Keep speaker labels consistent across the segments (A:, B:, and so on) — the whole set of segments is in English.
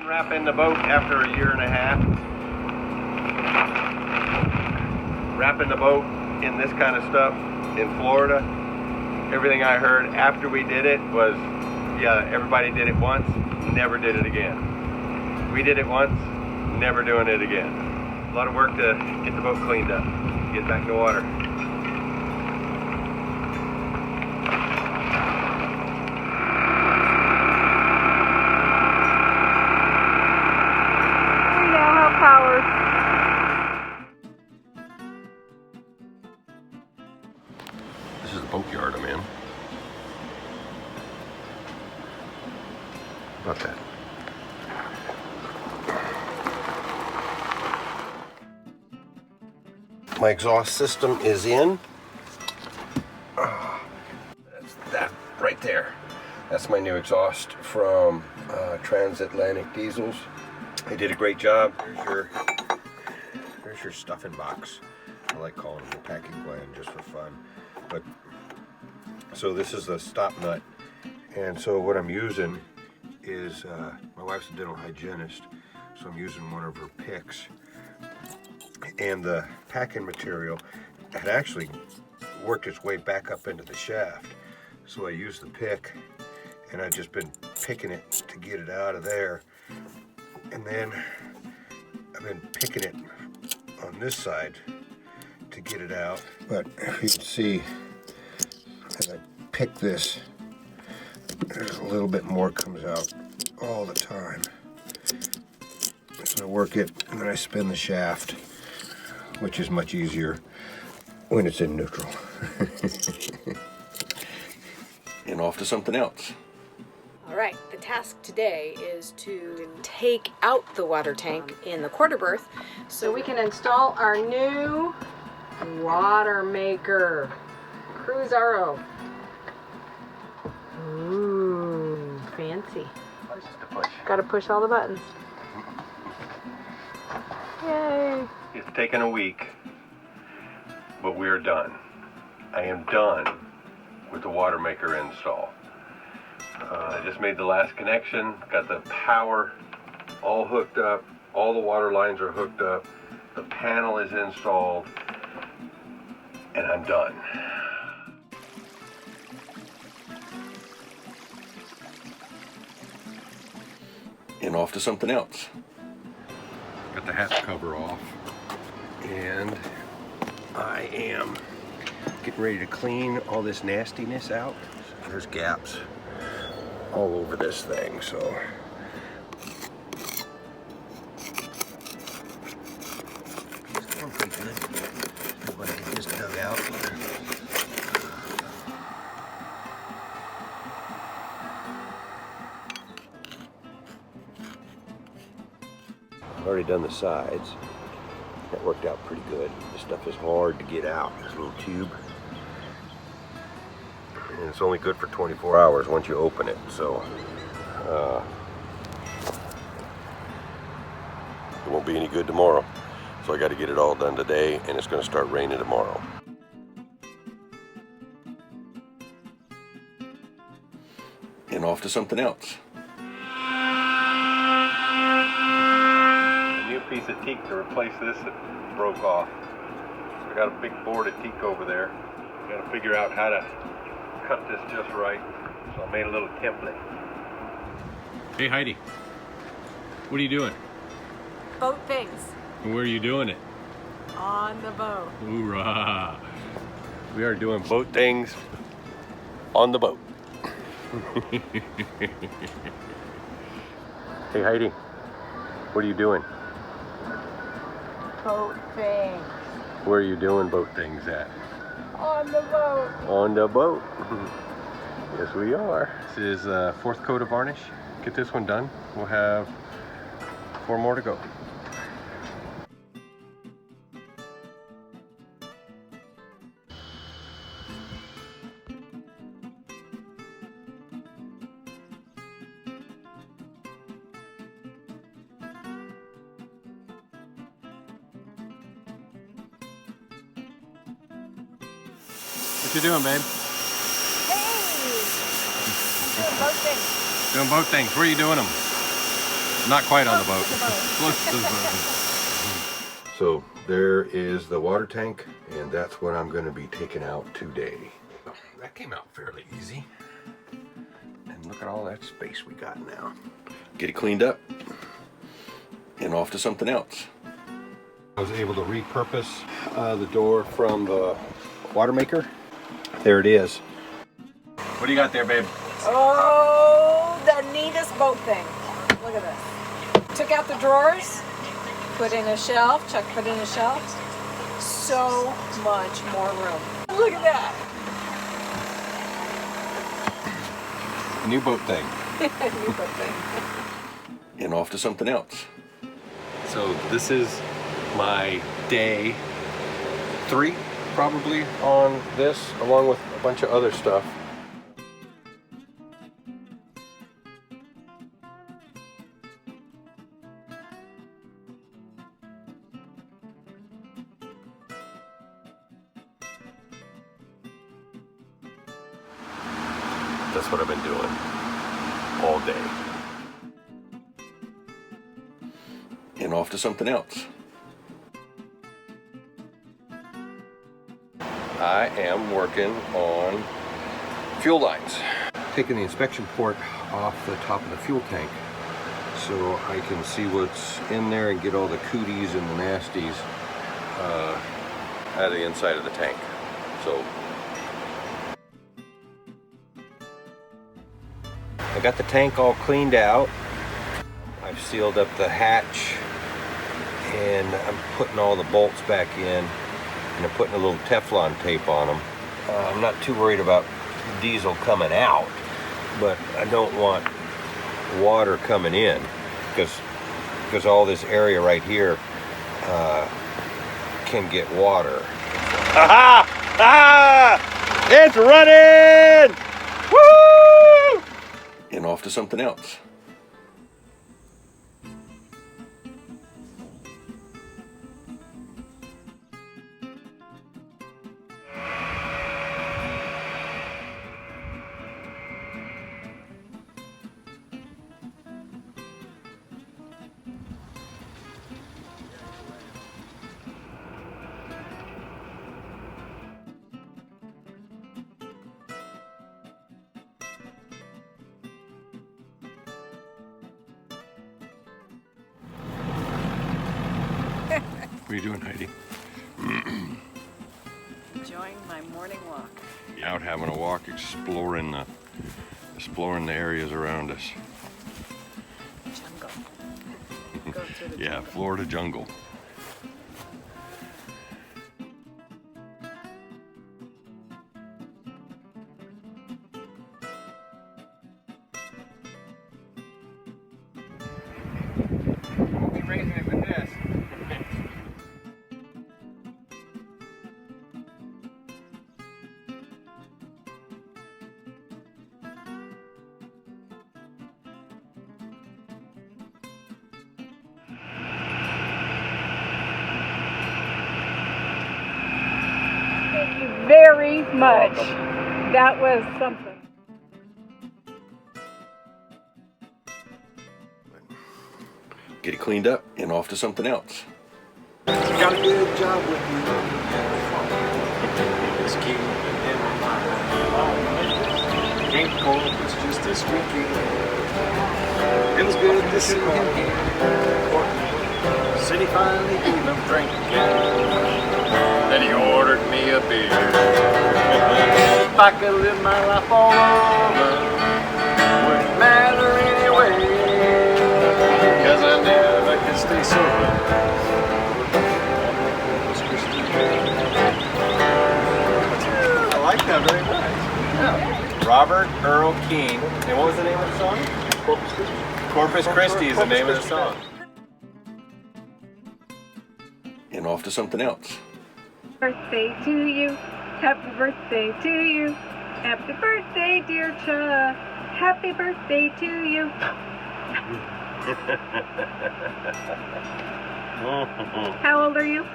A: Wrapping the boat after a year and a half. Wrapping the boat in this kind of stuff in Florida. Everything I heard after we did it was, yeah, everybody did it once, never did it again. We did it once, never doing it again. A lot of work to get the boat cleaned up, get back in the water. This is the boatyard I'm in. How about that? My exhaust system is in. That's that right there. That's my new exhaust from Transatlantic Diesels. They did a great job. There's your stuffing box. I like calling it a packing gland just for fun. But so this is the stop nut, and so what I'm using is my wife's a dental hygienist, so I'm using one of her picks, and the packing material had actually worked its way back up into the shaft, so I used the pick, and I've just been picking it to get it out of there, and then I've been picking it on this side to get it out. But if you can see, as I pick this, there's a little bit more comes out all the time. So I work it, and then I spin the shaft, which is much easier when it's in neutral. And off to something else.
B: All right, the task today is to take out the water tank in the quarter berth so we can install our new Watermaker Cruise RO. Ooh, fancy. Gotta push all the buttons. Yay!
A: It's taken a week, but we are done. I am done with the Watermaker install. I just made the last connection, got the power all hooked up, all the water lines are hooked up, the panel is installed, and I'm done. And off to something else. Got the hat cover off, and I am getting ready to clean all this nastiness out. There's gaps all over this thing, so it's going pretty good. I want to get this dug out. I've already done the sides. That worked out pretty good. This stuff is hard to get out, this little tube. And it's only good for 24 hours once you open it, so it won't be any good tomorrow. So I got to get it all done today, and it's going to start raining tomorrow. And off to something else. A new piece of teak to replace this that broke off. I got a big board of teak over there. Got to figure out how to cut this just right, so I made a little template.
C: Hey Heidi, what are you doing?
B: Boat things.
C: And where are you doing it?
B: On the boat.
C: Hoorah!
A: We are doing boat things on the boat. Hey Heidi, what are you doing?
B: Boat things.
A: Where are you doing boat things at?
B: On the boat.
A: On the boat. Yes, we are.
C: This is fourth coat of varnish. Get this one done. We'll have 4 more to go. What you doing, babe?
B: Hey! Doing boat things.
C: Doing boat things. Where are you doing them? Not quite on the boat. Close to the boat.
A: So there is the water tank, and that's what I'm going to be taking out today. That came out fairly easy. And look at all that space we got now. Get it cleaned up and off to something else. I was able to repurpose the door from the Watermaker. There it is.
C: What do you got there, babe?
B: Oh, the neatest boat thing. Look at this. Took out the drawers, put in a shelf, Chuck put in a shelf. So much more room. Look at that.
A: New boat thing.
B: New boat thing.
A: And off to something else.
C: So this is my day 3 probably on this, along with a bunch of other stuff. That's what I've been doing all day.
A: And off to something else. I am working on fuel lines. Taking the inspection port off the top of the fuel tank so I can see what's in there and get all the cooties and the nasties out of the inside of the tank. So I got the tank all cleaned out. I've sealed up the hatch and I'm putting all the bolts back in, and I'm putting a little Teflon tape on them. I'm not too worried about diesel coming out, but I don't want water coming in because all this area right here can get water. Aha! Ah! It's running! Woo! And off to something else.
C: What are you doing, Heidi?
B: Enjoying my morning walk.
C: Out having a walk, exploring the areas around us.
B: Jungle. Go through the
C: Yeah,
B: jungle.
C: Florida jungle. We'll be raising it with this.
B: Thank you very much. That was something.
A: Get it cleaned up and off to something else.
D: Got a good job with you. It's keeping in mind. Ain't cold, it's just this weekend. It was good to see him here. City finally gave him drink again. Then he ordered me a beer. If I could live my life all over, wouldn't matter anyway. Cause I never can stay sober. I like that very much. Yeah.
C: Robert Earl Keane. And what was the name of the song? Corpus Christi is the name of the song.
A: And off to something else.
E: Birthday to you, happy birthday to you, happy birthday dear Chuck, happy birthday to you. How old are you?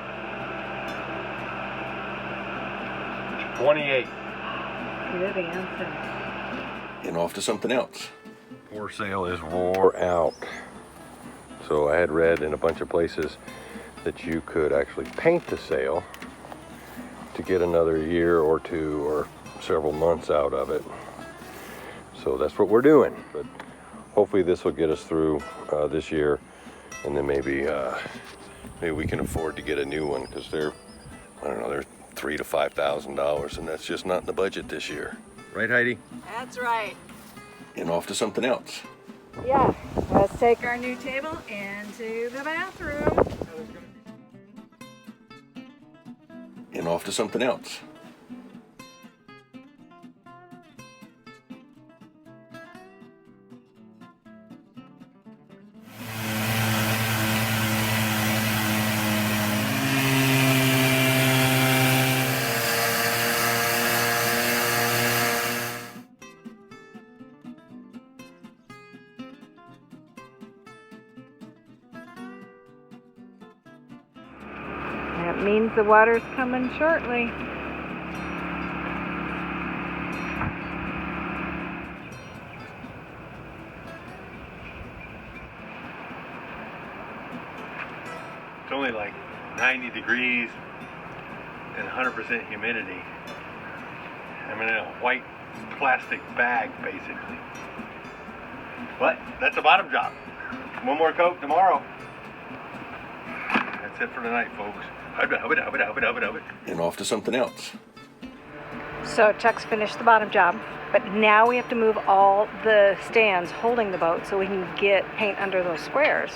C: 28.
E: Good answer.
A: And off to something else.
C: For sale is wore out. So I had read in a bunch of places that you could actually paint the sail to get another year or two or several months out of it. So that's what we're doing. But hopefully this will get us through this year, and then maybe we can afford to get a new one, because they're, I don't know, they're $3,000 to $5,000, and that's just not in the budget this year. Right, Heidi?
B: That's right.
C: And off to something else.
B: Yeah, let's take our new table into the bathroom.
C: And off to something else.
B: That means the water's coming shortly.
C: It's only like 90 degrees and 100% humidity. I'm in a white plastic bag, basically. But that's the bottom job. One more coat tomorrow. That's it for tonight, folks. And off to something else.
B: So Chuck's finished the bottom job, but now we have to move all the stands holding the boat so we can get paint under those squares.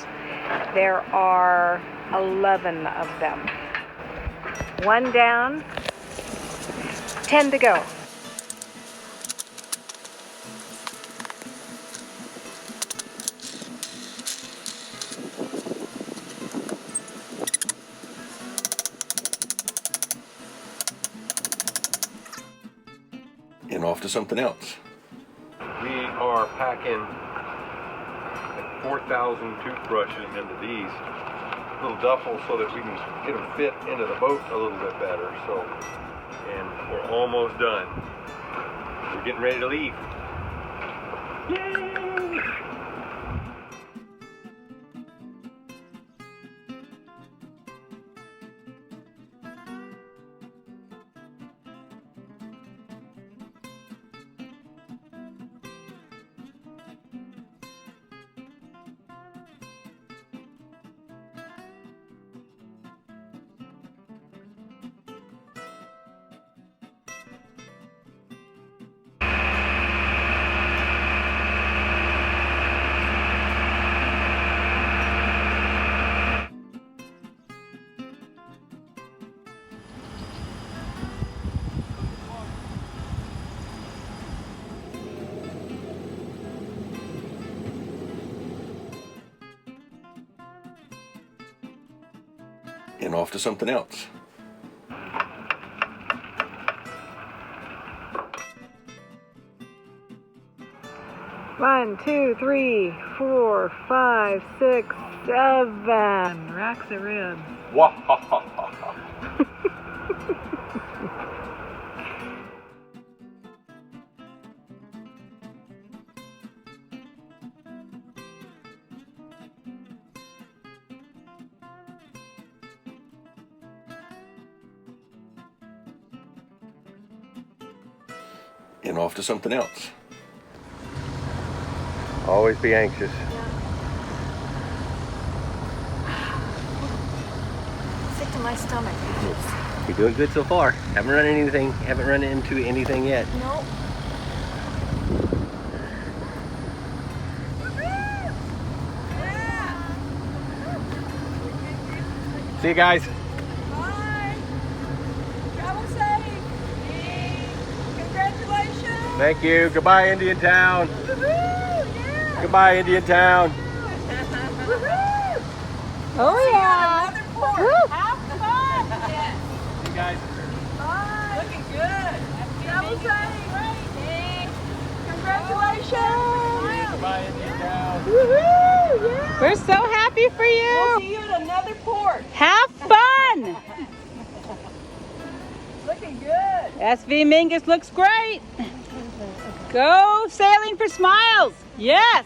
B: There are 11 of them. One down, 10 to go.
C: And off to something else. We are packing like 4,000 toothbrushes into these little duffels so that we can get them fit into the boat a little bit better. So, and we're almost done. We're getting ready to leave. Yay! And off to something else.
B: One, two, three, 4, 5, 6, 7 racks of ribs.
C: And off to something else. Always be anxious.
B: Sick to my stomach.
C: You're doing good so far. Haven't run into anything yet.
B: Nope.
C: See you guys.
B: Bye. Travel safe. Congratulations.
C: Thank you. Goodbye, Indian Town.
B: Yeah.
C: Goodbye, Indian Town.
B: Oh yeah.
F: Another port. Have fun. Yes.
C: See you guys.
B: Bye.
F: Looking good.
B: Travel safe.
F: Hey.
B: Congratulations.
C: Goodbye, Indian Town.
B: Woohoo! Yeah.
G: We're so happy for you.
F: We'll see you at another port.
G: Have fun.
F: Looking good.
G: SV Mingus looks great. Go sailing for smiles. Yes.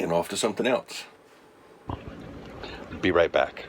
C: and off to something else. Be right back.